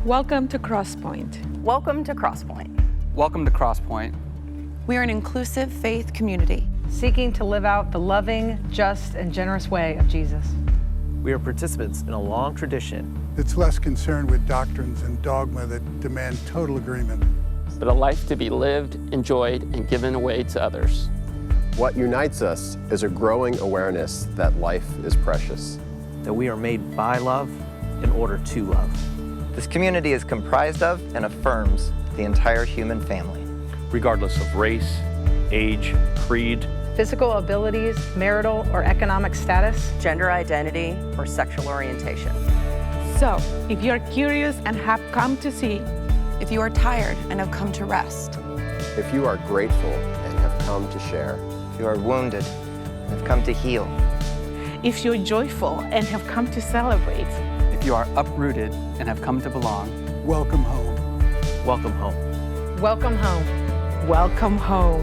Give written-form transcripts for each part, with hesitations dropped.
Welcome to Crosspointe. Welcome to Crosspointe. Welcome to Crosspointe. We are an inclusive faith community seeking to live out the loving, just, and generous way of Jesus. We are participants in a long tradition that's less concerned with doctrines and dogma that demand total agreement, but a life to be lived, enjoyed, and given away to others. What unites us is a growing awareness that life is precious. That we are made by love in order to love. This community is comprised of and affirms the entire human family. Regardless of race, age, creed, physical abilities, marital or economic status, gender identity, or sexual orientation. So, if you're curious and have come to see, if you are tired and have come to rest, if you are grateful and have come to share, if you are wounded and have come to heal, if you're joyful and have come to celebrate, if you are uprooted and have come to belong, welcome home. Welcome home. Welcome home. Welcome home.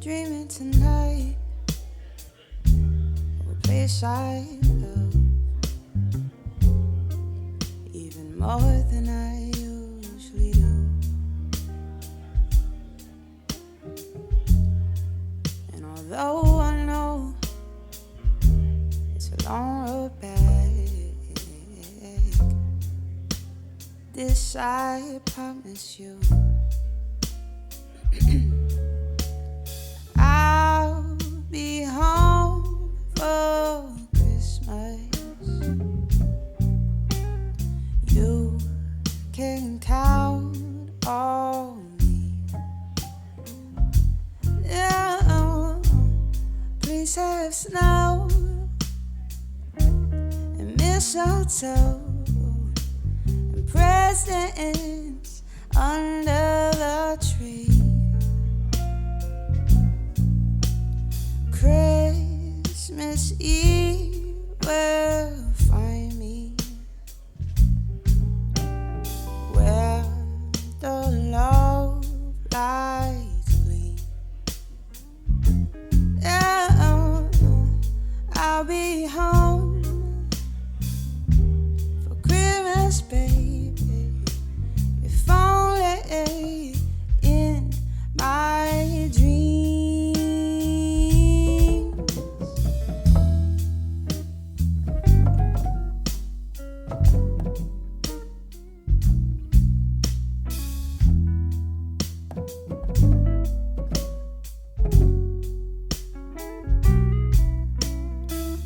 Dreaming tonight of a place I love, even more than I usually do. And although I know it's a long road back, this I promise you. I'll be home for Christmas. You can count on me. Yeah, please have snow and mistletoe and presents under the tree. Christmas Eve will find me where the love lights gleam. Yeah, I'll be home for Christmas, baby, if only in my dreams.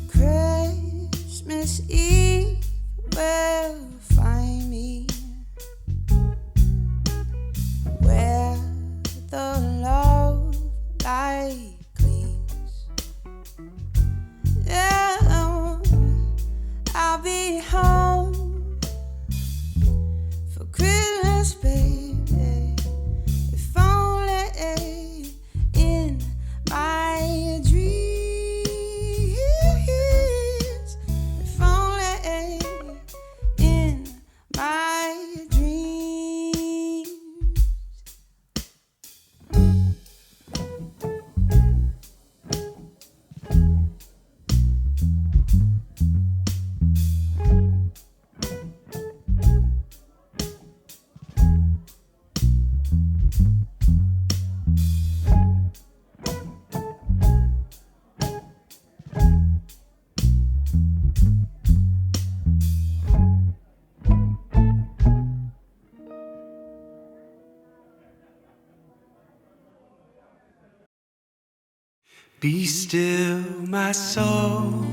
Christmas Eve will find me where the love light gleams. Yeah, I'll be home for Christmas, baby, if only in my dreams. If only in my dreams. Be still, my soul,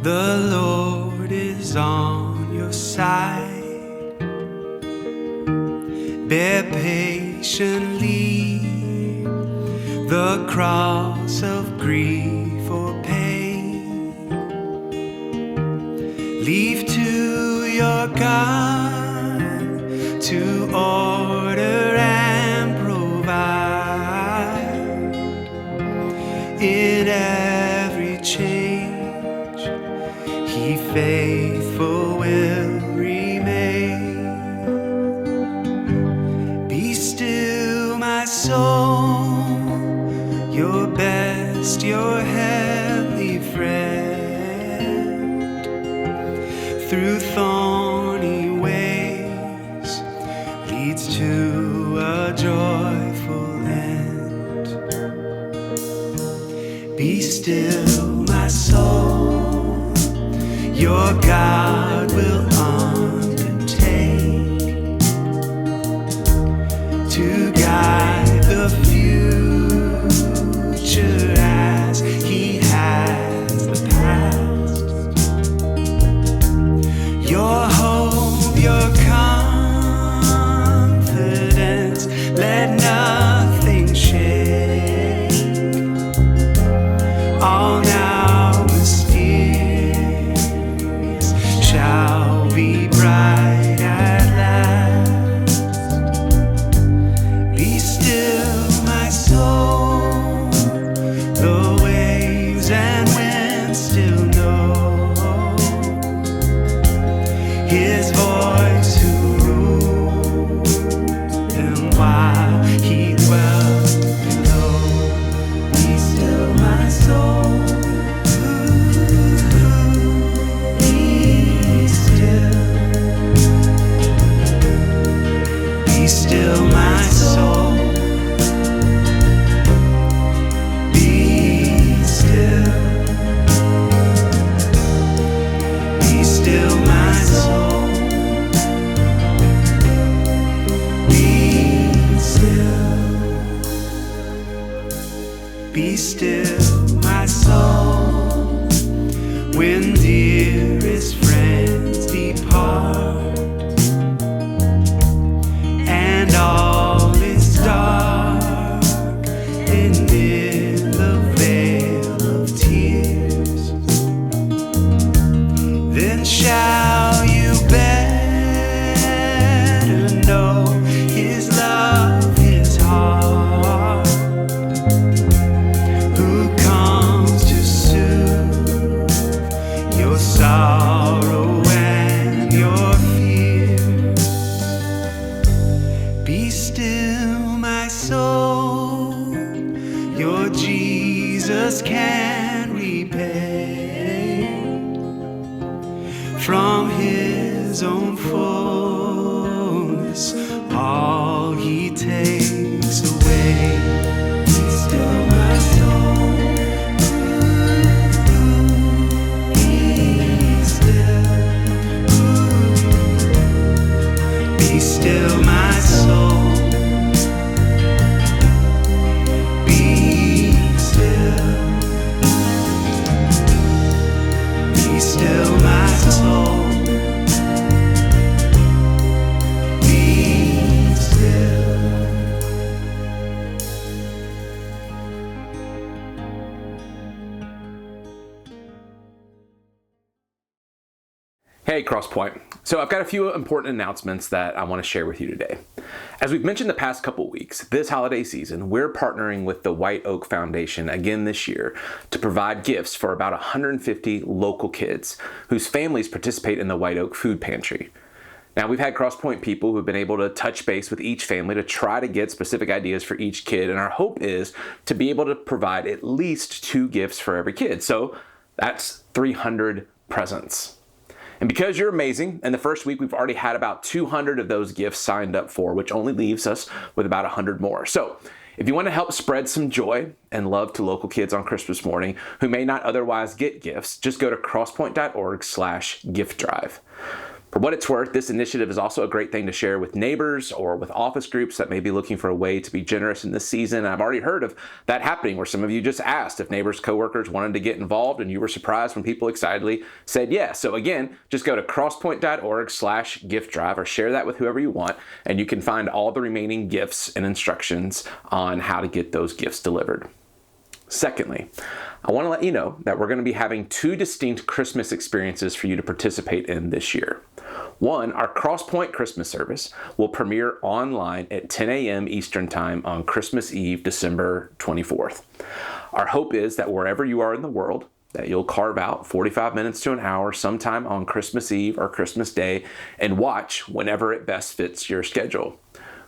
the Lord is on your side. Bear patiently the cross of grief or pain. Leave to your God to order and provide. In every change, He faithful will remain. Be still, my soul, your best, your heavenly friend. Through thorny ways leads to a joyful end. Be still, my soul, your God will undertake to guide the future as He has the past. Your hope, your confidence, let nothing shake. All now mysterious shall be bright at last. Be still, my soul, the waves and winds still know His voice who rules them while He dwells below. Be still, my soul. Be still. Be still, my soul. Be still. Be still, my soul. Be still. Be still, my soul. When dearest friends depart and all is dark and in the veil of tears, then shall you better know His love, His heart, who comes to soothe your sorrow and your fear. Be still, my soul, your Jesus can repay from His own fullness all He takes away. Be still, my soul. Be still. Be still, my soul. Be still. Be still, my soul. Be still. Hey, Crosspointe. So I've got a few important announcements that I want to share with you today. As we've mentioned the past couple weeks, this holiday season, we're partnering with the White Oak Foundation again this year to provide gifts for about 150 local kids whose families participate in the White Oak Food Pantry. Now, we've had Crosspointe people who've been able to touch base with each family to try to get specific ideas for each kid, and our hope is to be able to provide at least 2 gifts for every kid. So that's 300 presents. And because you're amazing, in the first week we've already had about 200 of those gifts signed up for, which only leaves us with about 100 more. So if you want to help spread some joy and love to local kids on Christmas morning who may not otherwise get gifts, just go to crosspointe.org/gift drive. For what it's worth, this initiative is also a great thing to share with neighbors or with office groups that may be looking for a way to be generous in this season. I've already heard of that happening where some of you just asked if neighbors, coworkers wanted to get involved, and you were surprised when people excitedly said yes. So again, just go to crosspointe.org/gift drive or share that with whoever you want, and you can find all the remaining gifts and instructions on how to get those gifts delivered. Secondly, I want to let you know that we're going to be having 2 distinct Christmas experiences for you to participate in this year. One, our Crosspointe Christmas service will premiere online at 10 a.m. Eastern Time on Christmas Eve, December 24th. Our hope is that wherever you are in the world, that you'll carve out 45 minutes to an hour sometime on Christmas Eve or Christmas Day and watch whenever it best fits your schedule.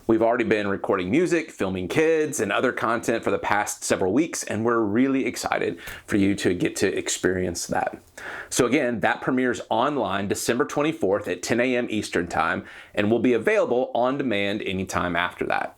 We've already been recording music, filming kids, and other content for the past several weeks, and we're really excited for you to get to experience that. So again, that premieres online December 24th at 10 a.m. Eastern Time, and will be available on demand anytime after that.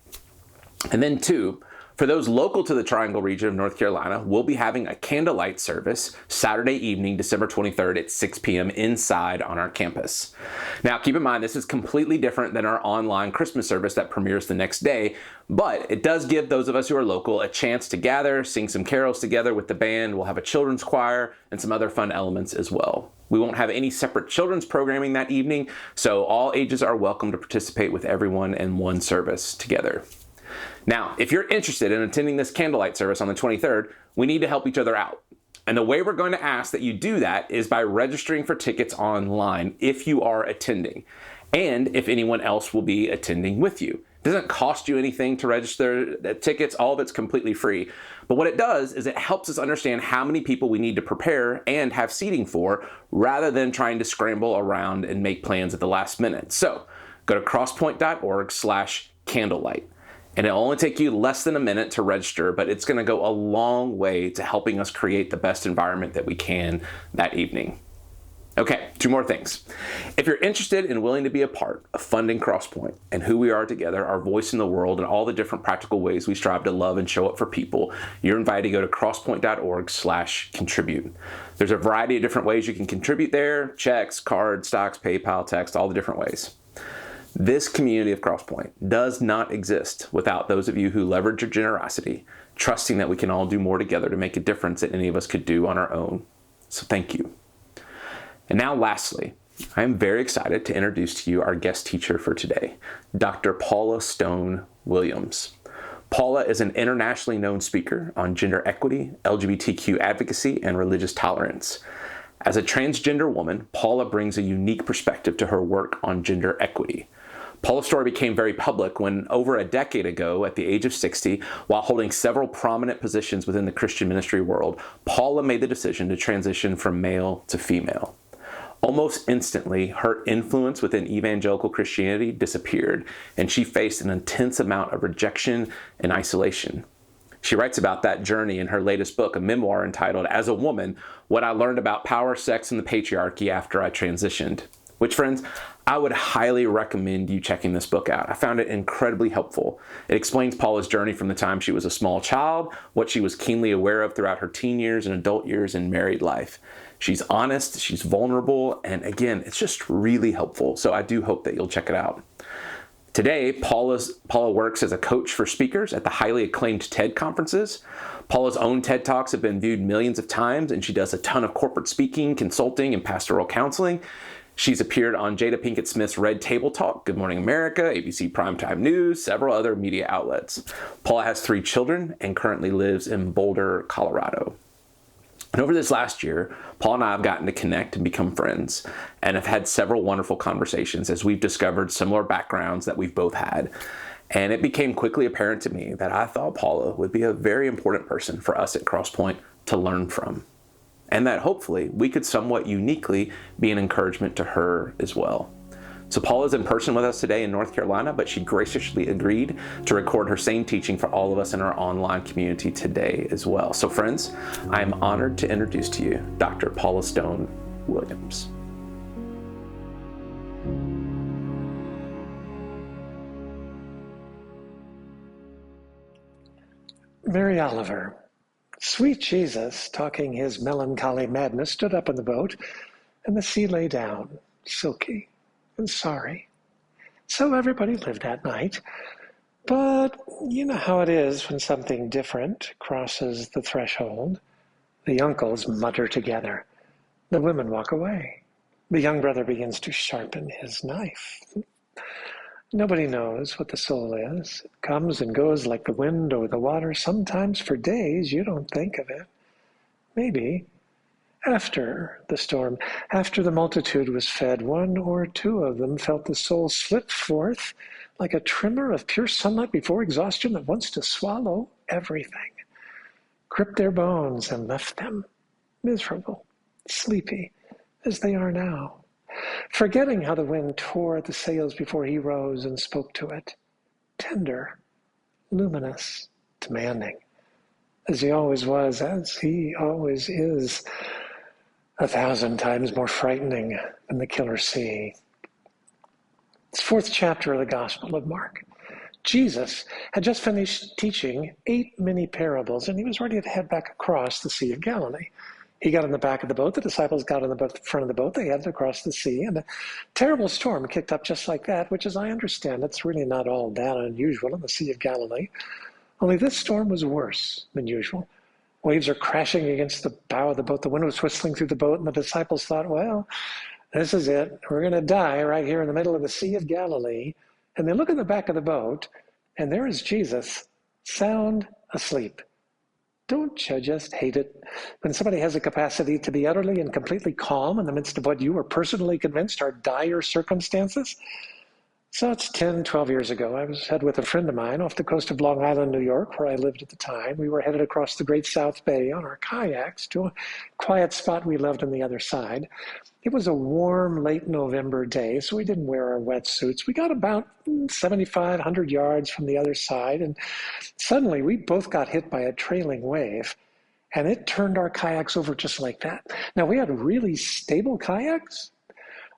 And then two, for those local to the Triangle region of North Carolina, we'll be having a candlelight service Saturday evening, December 23rd at 6 p.m. inside on our campus. Now, keep in mind, this is completely different than our online Christmas service that premieres the next day, but it does give those of us who are local a chance to gather, sing some carols together with the band. We'll have a children's choir and some other fun elements as well. We won't have any separate children's programming that evening, so all ages are welcome to participate with everyone in one service together. Now, if you're interested in attending this candlelight service on the 23rd, we need to help each other out. And the way we're going to ask that you do that is by registering for tickets online if you are attending, and if anyone else will be attending with you. It doesn't cost you anything to register tickets. All of it's completely free. But what it does is it helps us understand how many people we need to prepare and have seating for, rather than trying to scramble around and make plans at the last minute. So go to crosspoint.org/candlelight. And it'll only take you less than a minute to register, but it's going to go a long way to helping us create the best environment that we can that evening. Okay, two more things. If you're interested and willing to be a part of funding Crosspointe and who we are together, our voice in the world, and all the different practical ways we strive to love and show up for people, you're invited to go to crosspoint.org/contribute. There's a variety of different ways you can contribute there: checks, cards, stocks, PayPal, text, all the different ways. This community of Crosspointe does not exist without those of you who leverage your generosity, trusting that we can all do more together to make a difference than any of us could do on our own. So thank you. And now lastly, I am very excited to introduce to you our guest teacher for today, Dr. Paula Stone Williams. Paula is an internationally known speaker on gender equity, LGBTQ advocacy, and religious tolerance. As a transgender woman, Paula brings a unique perspective to her work on gender equity. Paula's story became very public when, over a decade ago, at the age of 60, while holding several prominent positions within the Christian ministry world, Paula made the decision to transition from male to female. Almost instantly, her influence within evangelical Christianity disappeared, and she faced an intense amount of rejection and isolation. She writes about that journey in her latest book, a memoir entitled, As a Woman, What I Learned About Power, Sex, and the Patriarchy After I Transitioned. Which, friends, I would highly recommend you checking this book out. I found it incredibly helpful. It explains Paula's journey from the time she was a small child, what she was keenly aware of throughout her teen years and adult years and married life. She's honest, she's vulnerable, and again, it's just really helpful. So I do hope that you'll check it out. Today, Paula works as a coach for speakers at the highly acclaimed TED conferences. Paula's own TED Talks have been viewed millions of times, and she does a ton of corporate speaking, consulting, and pastoral counseling. She's appeared on Jada Pinkett Smith's Red Table Talk, Good Morning America, ABC Primetime News, several other media outlets. Paula has 3 children and currently lives in Boulder, Colorado. And over this last year, Paul and I have gotten to connect and become friends, and have had several wonderful conversations as we've discovered similar backgrounds that we've both had. And it became quickly apparent to me that I thought Paula would be a very important person for us at Crosspointe to learn from, and that hopefully we could somewhat uniquely be an encouragement to her as well. So Paula's in person with us today in North Carolina, but she graciously agreed to record her same teaching for all of us in our online community today as well. So friends, I am honored to introduce to you Dr. Paula Stone Williams. Mary Oliver, sweet Jesus, talking his melancholy madness, stood up in the boat, and the sea lay down, silky and sorry. So everybody lived that night. But you know how it is when something different crosses the threshold. The uncles mutter together. The women walk away. The young brother begins to sharpen his knife. Nobody knows what the soul is. It comes and goes like the wind over the water. Sometimes for days you don't think of it. Maybe. After the storm, after the multitude was fed, one or two of them felt the soul slip forth like a tremor of pure sunlight before exhaustion that wants to swallow everything, gripped their bones and left them miserable, sleepy, as they are now, forgetting how the wind tore at the sails before he rose and spoke to it, tender, luminous, demanding, as he always was, as he always is, 1,000 times more frightening than the killer sea. It's the 4th chapter of the Gospel of Mark. Jesus had just finished teaching 8 mini parables, and he was ready to head back across the Sea of Galilee. He got in the back of the boat. The disciples got in the front of the boat. They headed across the sea, and a terrible storm kicked up just like that, which, as I understand, it's really not all that unusual in the Sea of Galilee. Only this storm was worse than usual. Waves are crashing against the bow of the boat. The wind was whistling through the boat, and the disciples thought, well, this is it. We're going to die right here in the middle of the Sea of Galilee. And they look in the back of the boat, and there is Jesus, sound asleep. Don't you just hate it when somebody has a capacity to be utterly and completely calm in the midst of what you are personally convinced are dire circumstances? So it's 10, 12 years ago. I was headed with a friend of mine off the coast of Long Island, New York, where I lived at the time. We were headed across the Great South Bay on our kayaks to a quiet spot we loved on the other side. It was a warm, late November day, so we didn't wear our wetsuits. We got about 75, 100 yards from the other side, and suddenly we both got hit by a trailing wave, and it turned our kayaks over just like that. Now, we had really stable kayaks.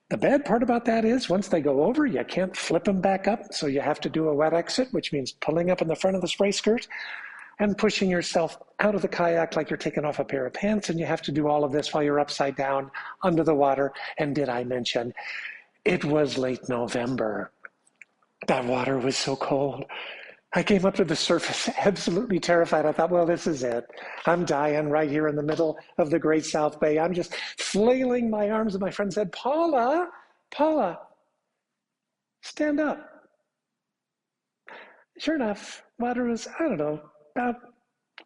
The bad part about that is once they go over, you can't flip them back up, so you have to do a wet exit, which means pulling up in the front of the spray skirt and pushing yourself out of the kayak like you're taking off a pair of pants, and you have to do all of this while you're upside down under the water. And did I mention, it was late November. That water was so cold. I came up to the surface absolutely terrified. I thought, well, this is it. I'm dying right here in the middle of the Great South Bay. I'm just flailing my arms, and my friend said, Paula, stand up. Sure enough, water was, I don't know, about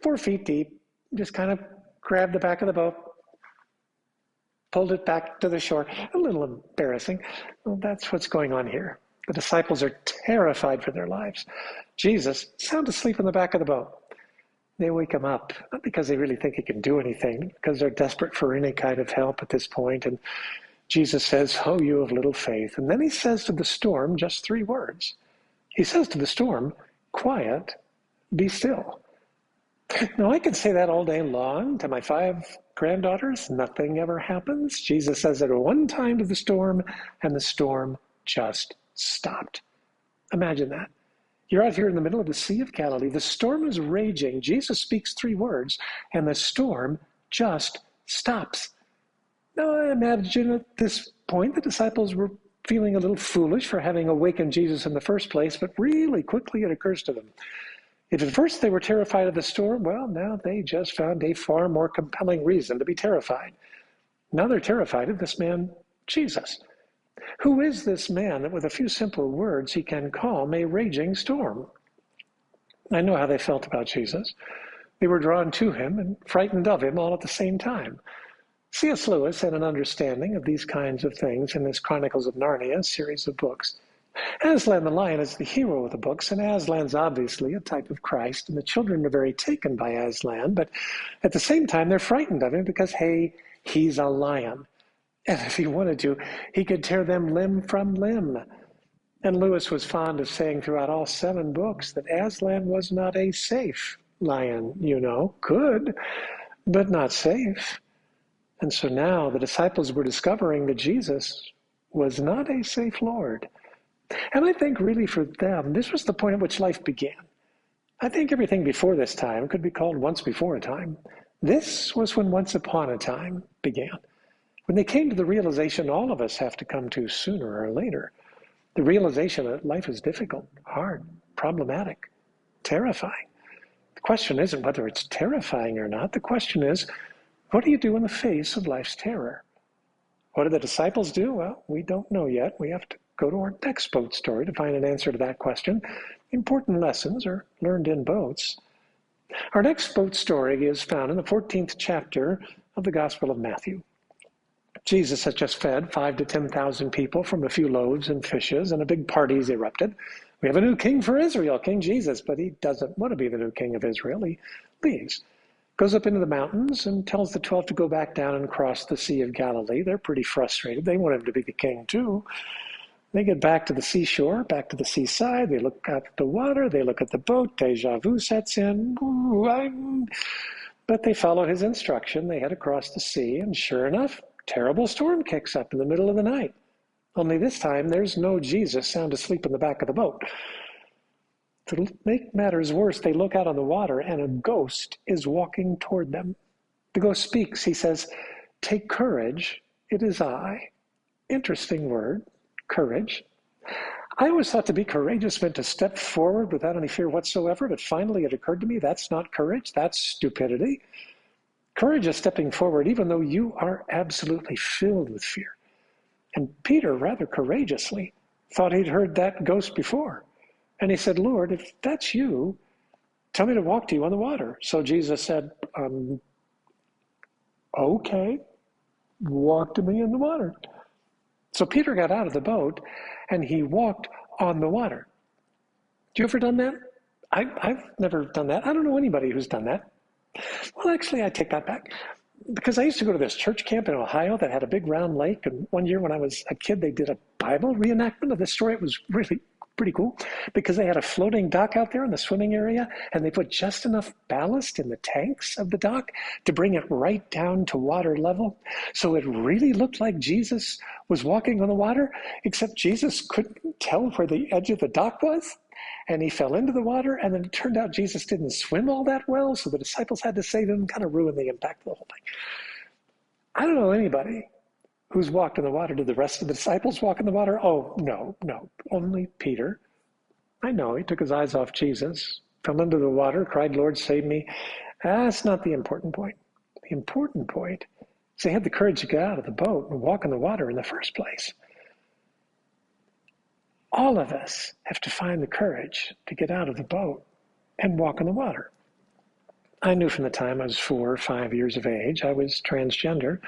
4 feet deep. Just kind of grabbed the back of the boat, pulled it back to the shore. A little embarrassing. Well, that's what's going on here. The disciples are terrified for their lives. Jesus, sound asleep in the back of the boat. They wake him up, not because they really think he can do anything, because they're desperate for any kind of help at this point. And Jesus says, oh, you of little faith. And then he says to the storm just 3 words. He says to the storm, quiet, be still. Now, I can say that all day long to my 5 granddaughters. Nothing ever happens. Jesus says it one time to the storm, and the storm just stopped. Imagine that. You're out here in the middle of the Sea of Galilee. The storm is raging. Jesus speaks 3 words, and the storm just stops. Now, I imagine at this point the disciples were feeling a little foolish for having awakened Jesus in the first place, but really quickly it occurs to them. If at first they were terrified of the storm, well, now they just found a far more compelling reason to be terrified. Now they're terrified of this man, Jesus. Who is this man that with a few simple words he can calm a raging storm? I know how they felt about Jesus. They were drawn to him and frightened of him all at the same time. C.S. Lewis had an understanding of these kinds of things in his Chronicles of Narnia series of books. Aslan the lion is the hero of the books, and Aslan's obviously a type of Christ, and the children are very taken by Aslan, but at the same time they're frightened of him because, hey, he's a lion. And if he wanted to, he could tear them limb from limb. And Lewis was fond of saying throughout all 7 books that Aslan was not a safe lion, good, but not safe. And so now the disciples were discovering that Jesus was not a safe Lord. And I think really for them, this was the point at which life began. I think everything before this time could be called once before a time. This was when once upon a time began. When they came to the realization all of us have to come to sooner or later, the realization that life is difficult, hard, problematic, terrifying. The question isn't whether it's terrifying or not. The question is, what do you do in the face of life's terror? What did the disciples do? Well, we don't know yet. We have to go to our next boat story to find an answer to that question. Important lessons are learned in boats. Our next boat story is found in the 14th chapter of the Gospel of Matthew. Jesus had just fed 5,000 to 10,000 people from a few loaves and fishes, and a big party's erupted. We have a new king for Israel, King Jesus, but he doesn't want to be the new king of Israel. He leaves, goes up into the mountains, and tells the 12 to go back down and cross the Sea of Galilee. They're pretty frustrated. They want him to be the king too. They get back to the seashore, back to the seaside. They look at the water. They look at the boat. Deja vu sets in. But they follow his instruction. They head across the sea, and sure enough, terrible storm kicks up in the middle of the night. Only this time, there's no Jesus sound asleep in the back of the boat. To make matters worse, they look out on the water, and a ghost is walking toward them. The ghost speaks. He says, "Take courage, it is I." Interesting word, courage. I always thought to be courageous meant to step forward without any fear whatsoever, but finally it occurred to me that's not courage, that's stupidity. Courage is stepping forward even though you are absolutely filled with fear. And Peter, rather courageously, thought he'd heard that ghost before. And he said, "Lord, if that's you, tell me to walk to you on the water." So Jesus said, "Okay, walk to me in the water." So Peter got out of the boat and he walked on the water. Do you ever done that? I've never done that. I don't know anybody who's done that. Well, actually, I take that back. Because I used to go to this church camp in Ohio that had a big round lake. And one year when I was a kid, they did a Bible reenactment of this story. It was really pretty cool because they had a floating dock out there in the swimming area, and they put just enough ballast in the tanks of the dock to bring it right down to water level. So it really looked like Jesus was walking on the water, except Jesus couldn't tell where the edge of the dock was, and he fell into the water, and then it turned out Jesus didn't swim all that well, so the disciples had to save him, kind of ruined the impact of the whole thing. I don't know anybody who's walked in the water. Did the rest of the disciples walk in the water? Oh, no, only Peter. I know, he took his eyes off Jesus, fell into the water, cried, "Lord, save me." That's not the important point. The important point is they had the courage to get out of the boat and walk in the water in the first place. All of us have to find the courage to get out of the boat and walk in the water. I knew from the time I was 4 or 5 years of age, I was transgender.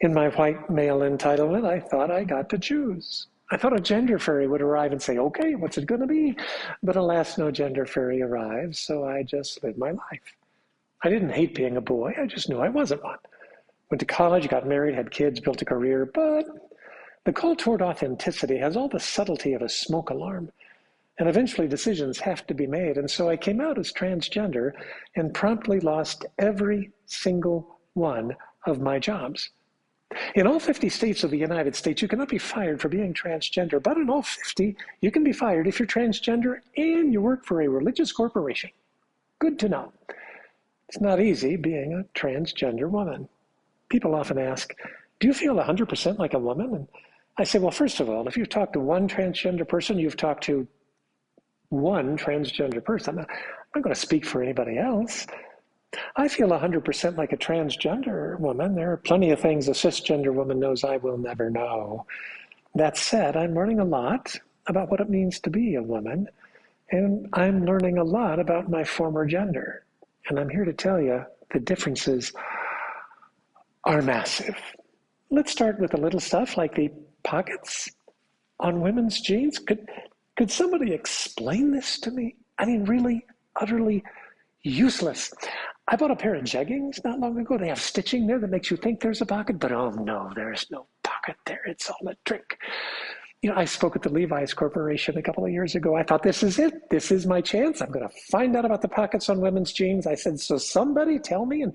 In my white male entitlement, I thought I got to choose. I thought a gender fairy would arrive and say, "Okay, what's it going to be?" But alas, no gender fairy arrived, so I just lived my life. I didn't hate being a boy, I just knew I wasn't one. Went to college, got married, had kids, built a career, but the call toward authenticity has all the subtlety of a smoke alarm. And eventually decisions have to be made. And so I came out as transgender and promptly lost every single one of my jobs. In all 50 states of the United States, you cannot be fired for being transgender, but in all 50, you can be fired if you're transgender and you work for a religious corporation. Good to know. It's not easy being a transgender woman. People often ask, "Do you feel 100% like a woman?" And I say, well, first of all, if you've talked to one transgender person, you've talked to one transgender person. I'm not going to speak for anybody else. I feel 100% like a transgender woman. There are plenty of things a cisgender woman knows I will never know. That said, I'm learning a lot about what it means to be a woman, and I'm learning a lot about my former gender. And I'm here to tell you the differences are massive. Let's start with the little stuff like the pockets on women's jeans. Could somebody explain this to me? I mean, really, utterly useless. I bought a pair of jeggings not long ago. They have stitching there that makes you think there's a pocket, but oh no, there's no pocket there. It's all a trick. You know, I spoke at the Levi's Corporation a couple of years ago. I thought, this is it. This is my chance. I'm going to find out about the pockets on women's jeans. I said, so somebody tell me. And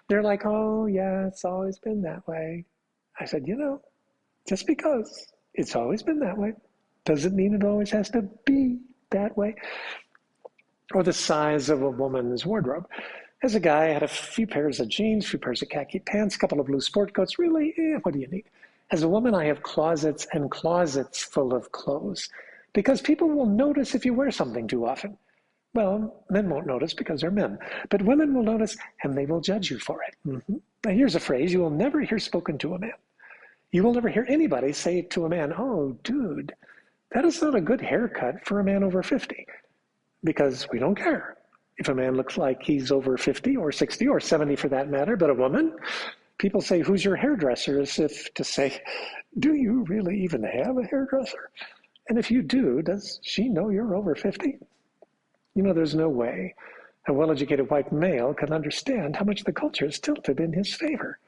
they're like, oh yeah, it's always been that way. I said, you know, just because it's always been that way doesn't mean it always has to be that way. Or the size of a woman's wardrobe. As a guy, I had a few pairs of jeans, a few pairs of khaki pants, a couple of blue sport coats. Really, what do you need? As a woman, I have closets and closets full of clothes because people will notice if you wear something too often. Well, men won't notice because they're men, but women will notice and they will judge you for it. Now, here's a phrase you will never hear spoken to a man. You will never hear anybody say to a man, oh, dude, that is not a good haircut for a man over 50, because we don't care. if a man looks like he's over 50 or 60 or 70 for that matter, but a woman, people say, who's your hairdresser? As if to say, do you really even have a hairdresser? And if you do, does she know you're over 50? You know, there's no way a well-educated white male can understand how much the culture is tilted in his favor.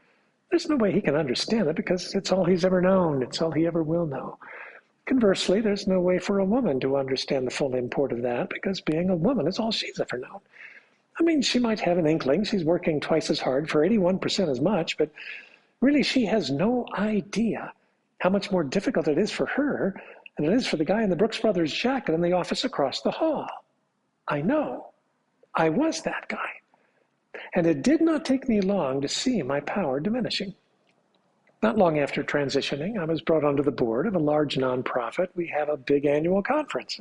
There's no way he can understand it because it's all he's ever known. It's all he ever will know. Conversely, there's no way for a woman to understand the full import of that because being a woman is all she's ever known. I mean, she might have an inkling. She's working twice as hard for 81% as much, but really she has no idea how much more difficult it is for her than it is for the guy in the Brooks Brothers jacket in the office across the hall. I know. I was that guy. And it did not take me long to see my power diminishing. Not long after transitioning, I was brought onto the board of a large nonprofit. We had a big annual conference.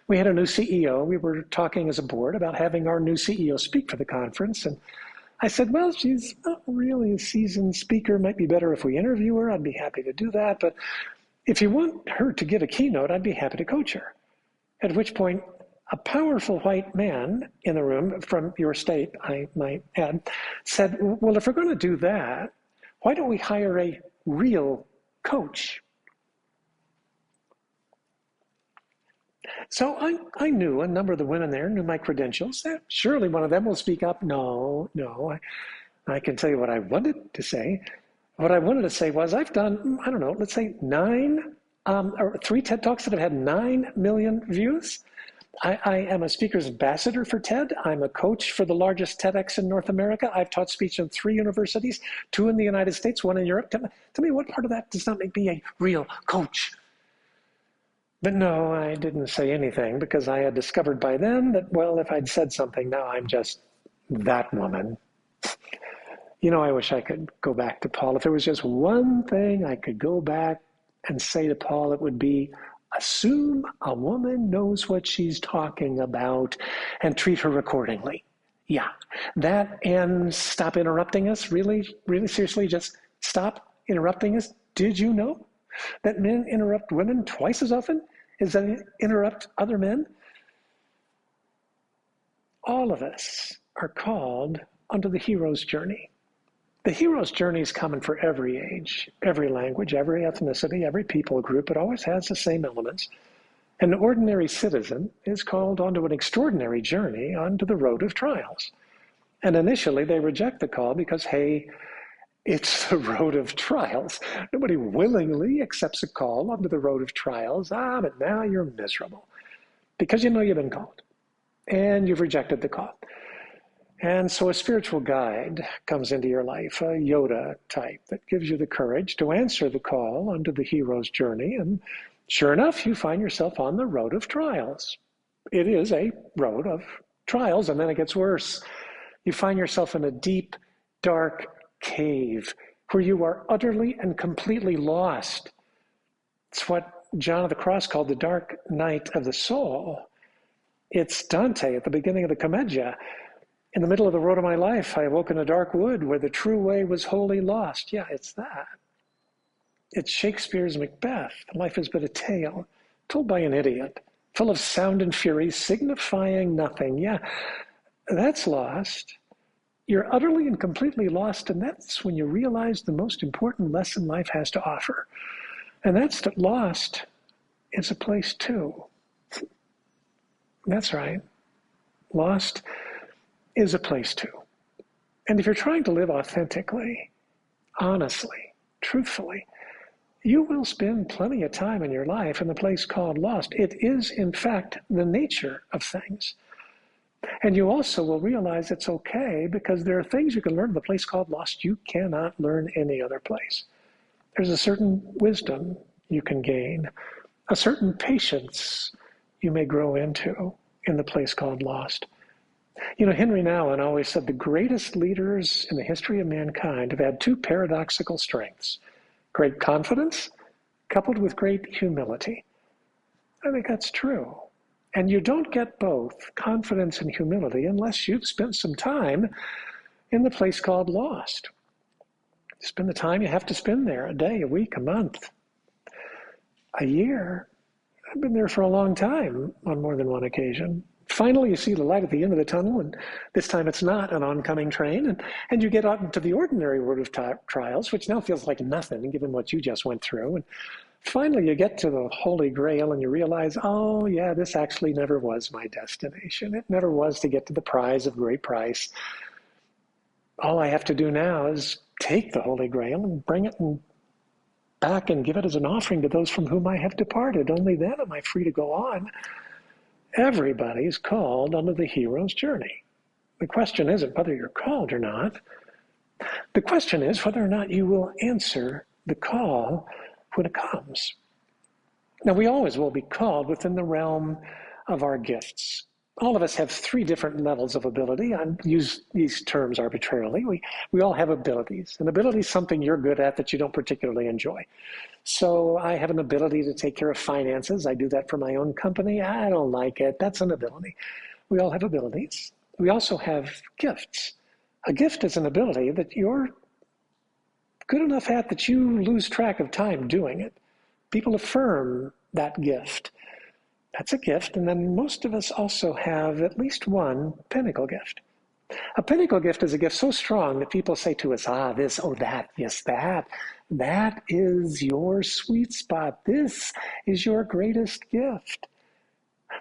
We had a new CEO. We were talking as a board about having our new CEO speak for the conference. And I said, well, she's not really a seasoned speaker. Might be better if we interview her. I'd be happy to do that. But if you want her to give a keynote, I'd be happy to coach her. At which point, a powerful white man in the room from your state, I might add, said, well, if we're going to do that, why don't we hire a real coach? So I knew a number of the women there knew my credentials. Surely one of them will speak up. No, I can tell you what I wanted to say. What I wanted to say was I've done, I don't know, let's say 3 TED Talks that have had 9 million views. I am a speaker's ambassador for TED. I'm a coach for the largest TEDx in North America. I've taught speech in 3 universities, 2 in the United States, 1 in Europe. Tell me what part of that does not make me a real coach? But no, I didn't say anything because I had discovered by then that, well, if I'd said something, now I'm just that woman. You know, I wish I could go back to Paul. If there was just one thing I could go back and say to Paul, it would be, assume a woman knows what she's talking about and treat her accordingly. Yeah, that and stop interrupting us. Really, really seriously, just stop interrupting us. Did you know that men interrupt women twice as often as they interrupt other men? All of us are called onto the hero's journey. The hero's journey is common for every age, every language, every ethnicity, every people group. It always has the same elements. An ordinary citizen is called onto an extraordinary journey onto the road of trials. And initially they reject the call because, hey, it's the road of trials. Nobody willingly accepts a call onto the road of trials. But now you're miserable because you know you've been called and you've rejected the call. And so a spiritual guide comes into your life, a Yoda type that gives you the courage to answer the call onto the hero's journey. And sure enough, you find yourself on the road of trials. It is a road of trials, and then it gets worse. You find yourself in a deep, dark cave where you are utterly and completely lost. It's what John of the Cross called the dark night of the soul. It's Dante at the beginning of the Commedia. In the middle of the road of my life, I awoke in a dark wood where the true way was wholly lost. Yeah, it's that. It's Shakespeare's Macbeth. Life is but a tale told by an idiot, full of sound and fury, signifying nothing. Yeah, that's lost. You're utterly and completely lost, and that's when you realize the most important lesson life has to offer. And that's that lost is a place too. That's right. Lost is a place too. And if you're trying to live authentically, honestly, truthfully, you will spend plenty of time in your life in the place called lost. It is, in fact, the nature of things. And you also will realize it's okay because there are things you can learn in the place called lost you cannot learn any other place. There's a certain wisdom you can gain, a certain patience you may grow into in the place called lost. You know, Henry Nouwen always said the greatest leaders in the history of mankind have had 2 paradoxical strengths: great confidence coupled with great humility. I think that's true. And you don't get both, confidence and humility, unless you've spent some time in the place called lost. Spend the time you have to spend there, a day, a week, a month, a year. I've been there for a long time on more than one occasion. Finally, you see the light at the end of the tunnel, and this time it's not an oncoming train, and you get out into the ordinary world of trials, which now feels like nothing given what you just went through. And finally, you get to the Holy Grail, and you realize, oh yeah, this actually never was my destination. It never was to get to the prize of great price. All I have to do now is take the Holy Grail and bring it back and give it as an offering to those from whom I have departed. Only then am I free to go on. Everybody's called onto the hero's journey. The question isn't whether you're called or not. The question is whether or not you will answer the call when it comes. Now, we always will be called within the realm of our gifts. All of us have 3 different levels of ability. I use these terms arbitrarily. We all have abilities. An ability is something you're good at that you don't particularly enjoy. So I have an ability to take care of finances. I do that for my own company. I don't like it. That's an ability. We all have abilities. We also have gifts. A gift is an ability that you're good enough at that you lose track of time doing it. People affirm that gift. That's a gift. And then most of us also have at least one pinnacle gift. A pinnacle gift is a gift so strong that people say to us, this, oh, that, yes, that. That is your sweet spot. This is your greatest gift.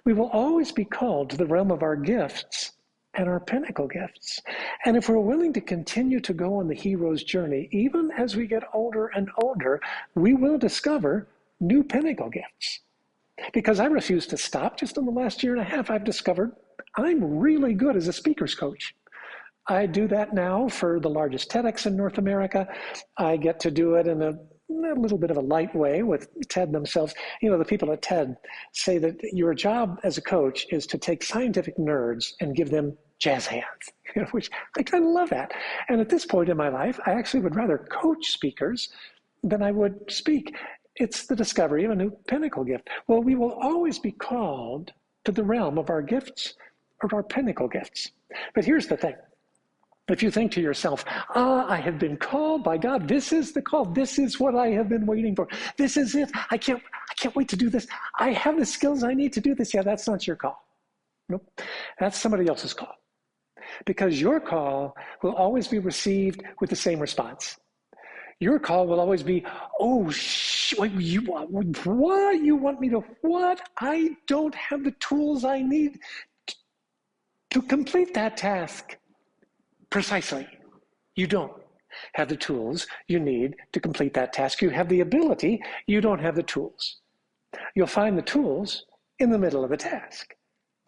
We will always be called to the realm of our gifts and our pinnacle gifts. And if we're willing to continue to go on the hero's journey, even as we get older and older, we will discover new pinnacle gifts. Because I refuse to stop. Just in the last year and a half, I've discovered I'm really good as a speaker's coach. I do that now for the largest TEDx in North America. I get to do it in a little bit of a light way with TED themselves. You know, the people at TED say that your job as a coach is to take scientific nerds and give them jazz hands, which I kind of love that. And at this point in my life, I actually would rather coach speakers than I would speak. It's the discovery of a new pinnacle gift. Well, we will always be called to the realm of our gifts or our pinnacle gifts. But here's the thing. If you think to yourself, I have been called by God. This is the call. This is what I have been waiting for. This is it. I can't wait to do this. I have the skills I need to do this. Yeah, that's not your call. Nope. That's somebody else's call. Because your call will always be received with the same response. Your call will always be, what? You want me to what? I don't have the tools I need to complete that task. Precisely. You don't have the tools you need to complete that task. You have the ability, you don't have the tools. You'll find the tools in the middle of the task.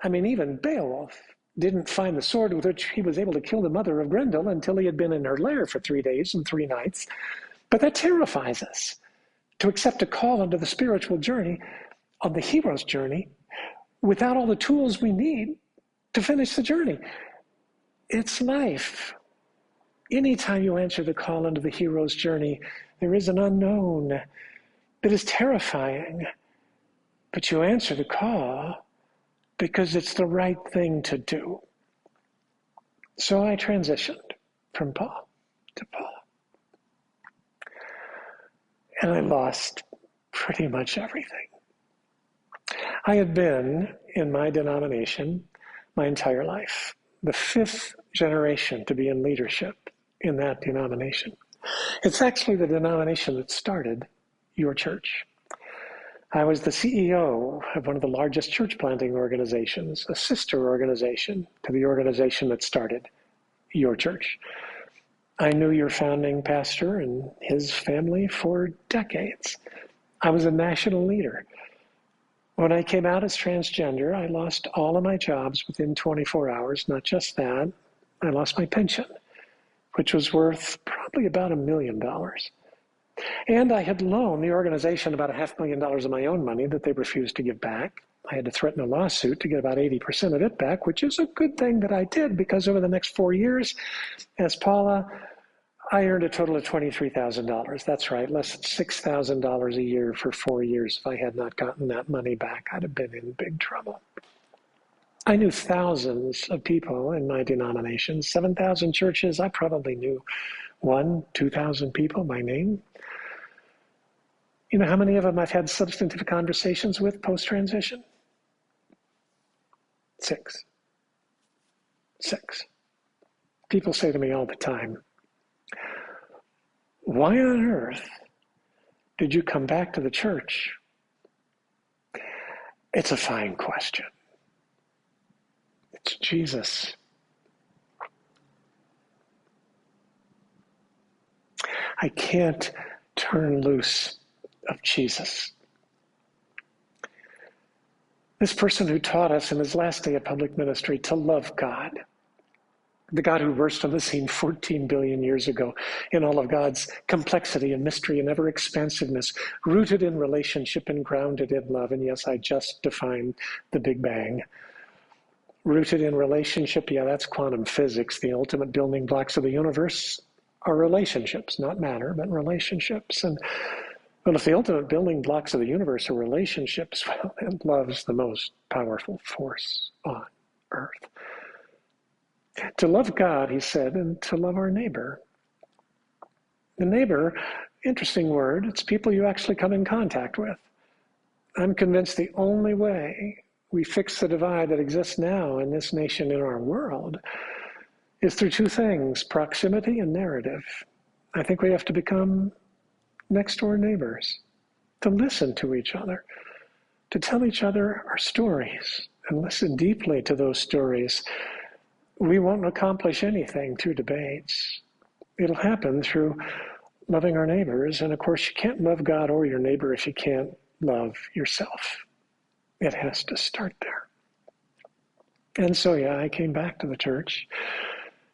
I mean, even Beowulf didn't find the sword with which he was able to kill the mother of Grendel until he had been in her lair for 3 days and 3 nights. But that terrifies us, to accept a call onto the spiritual journey, on the hero's journey, without all the tools we need to finish the journey. It's life. Anytime you answer the call into the hero's journey, there is an unknown that is terrifying. But you answer the call because it's the right thing to do. So I transitioned from Paul to Paul. And I lost pretty much everything. I had been in my denomination my entire life. The 5th generation to be in leadership in that denomination. It's actually the denomination that started your church. I was the CEO of one of the largest church planting organizations, a sister organization to the organization that started your church. I knew your founding pastor and his family for decades. I was a national leader. When I came out as transgender, I lost all of my jobs within 24 hours. Not just that, I lost my pension, which was worth probably about $1 million. And I had loaned the organization about $500,000 of my own money that they refused to give back. I had to threaten a lawsuit to get about 80% of it back, which is a good thing that I did, because over the next 4 years, as Paula, I earned a total of $23,000. That's right, less than $6,000 a year for 4 years. If I had not gotten that money back, I'd have been in big trouble. I knew thousands of people in my denomination, 7,000 churches. I probably knew 2,000 people by name. You know how many of them I've had substantive conversations with post-transition? 6. People say to me all the time, why on earth did you come back to the church? It's a fine question. It's Jesus. I can't turn loose of Jesus. This person who taught us in his last day of public ministry to love God, the God who burst on the scene 14 billion years ago in all of God's complexity and mystery and ever-expansiveness, rooted in relationship and grounded in love. And yes, I just defined the Big Bang. Rooted in relationship, yeah, that's quantum physics. The ultimate building blocks of the universe are relationships, not matter, but relationships. And well, if the ultimate building blocks of the universe are relationships, well, then love's the most powerful force on earth. To love God, he said, and to love our neighbor. The neighbor, interesting word, it's people you actually come in contact with. I'm convinced the only way we fix the divide that exists now in this nation, in our world, is through two things, proximity and narrative. I think we have to become next door neighbors, to listen to each other, to tell each other our stories and listen deeply to those stories. We won't accomplish anything through debates. It'll happen through loving our neighbors. And of course, you can't love God or your neighbor if you can't love yourself. It has to start there. And so, yeah, I came back to the church.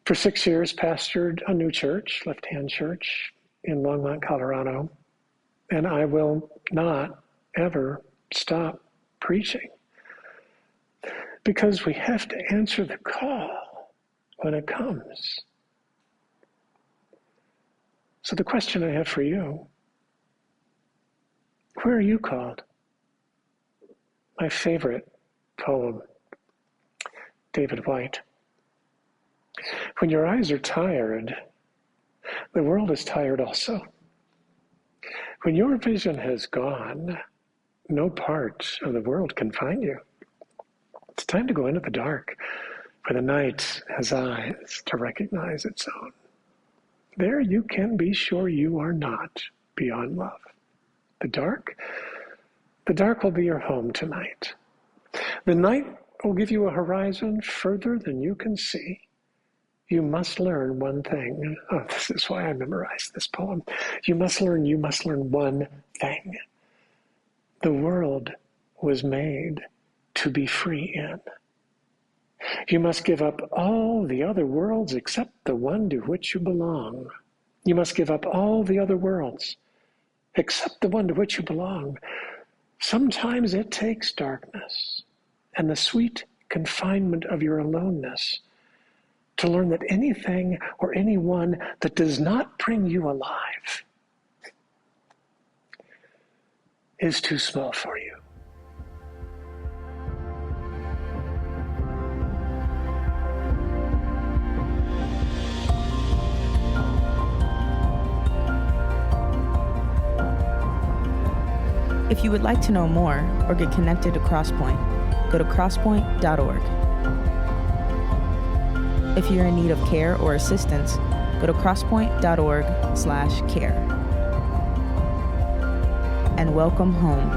For 6 years, pastored a new church, Left Hand Church, in Longmont, Colorado. And I will not ever stop preaching. Because we have to answer the call when it comes. So the question I have for you, where are you called? My favorite poem, David White. When your eyes are tired, the world is tired also. When your vision has gone, no part of the world can find you. It's time to go into the dark, for the night has eyes to recognize its own. There you can be sure you are not beyond love. The dark will be your home tonight. The night will give you a horizon further than you can see. You must learn one thing. Oh, this is why I memorized this poem. You must learn one thing. The world was made to be free in. You must give up all the other worlds except the one to which you belong. You must give up all the other worlds except the one to which you belong. Sometimes it takes darkness and the sweet confinement of your aloneness to learn that anything or anyone that does not bring you alive is too small for you. If you would like to know more or get connected to Crosspointe, go to crosspoint.org. If you're in need of care or assistance, go to crosspoint.org/care. And welcome home.